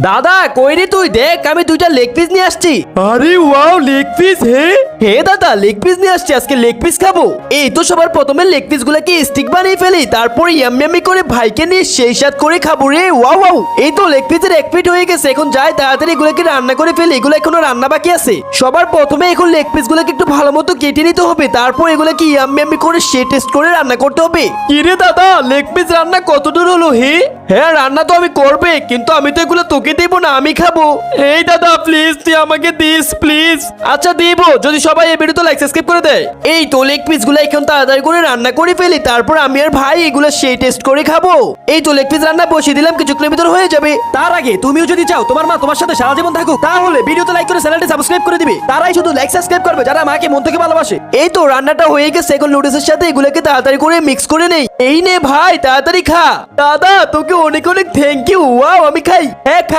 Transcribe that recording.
দাদা কই রে তুই? দেখ আমি দুইটা লেগ পিস নিয়ে আসছি। আরে ওয়াও, লেগ পিস! হে দাদা লেগ পিস নিয়ে আসছি, আজকে লেগ পিস খাবো। এই তো সবার প্রথমে লেগ পিস গুলাকে স্টিক বানিয়ে ফেলি, তারপর ইয়াম্মি করে ভাইকে নিয়ে সেই সাথ করে খাবো রে। ওয়াও ওয়াও, এই তো লেগ পিসের এক প্লেট হয়ে গেছে। এখন যাই তাড়াতাড়ি এগুলোকে রান্না করে ফেলি, এগুলো এখনো রান্না বাকি আছে। সবার প্রথমে এখন লেগ পিস গুলোকে একটু ভালো মতো কেটে নিতে হবে, তারপর এগুলোকে ইয়াম্মি করে সে টেস্ট করে রান্না করতে হবে। কি রে দাদা, লেগ পিস রান্না কত দূর হলো? হ্যাঁ রান্না তো আমি করবে, কিন্তু আমি তো এগুলো তোকে দেবো না, আমি খাবো। এই দাদা প্লিজ, তুই আমাকে দিস প্লিজ। আচ্ছা দিব, যদি সবাই এই ভিডিওতে লাইক সাবস্ক্রাইব করে দেয়। এই তো লেগ পিস গুলো এখন তাড়াতাড়ি করে রান্না করে ফেলি, তারপর আমি আর ভাই এগুলো সেই টেস্ট করে খাবো। এই তো লেগ পিস রান্না বসিয়ে দিলাম, কিছুক্ষণের ভিতর হয়ে যাবে। তার আগে তুমিও যদি চাও তোমার মা তোমার সাথে সারা জীবন থাকুক, তাহলে ভিডিওতে লাইক করে চ্যানেলটি সাবস্ক্রাইব করে দিবে। তারাই শুধু লাইক সাবস্ক্রাইব করবে যারা মাকে মন থেকে ভালোবাসে। এই তো রান্নাটা হয়ে গেছে, এখন নুডলসের সাথে এগুলোকে তাড়াতাড়ি করে মিক্স করে নেই। এই নে ভাই তাড়াতাড়ি খা। দাদা তোকে অনেক অনেক থ্যাংক ইউ। ওয়াও আমি খাই। হ্যাঁ খা।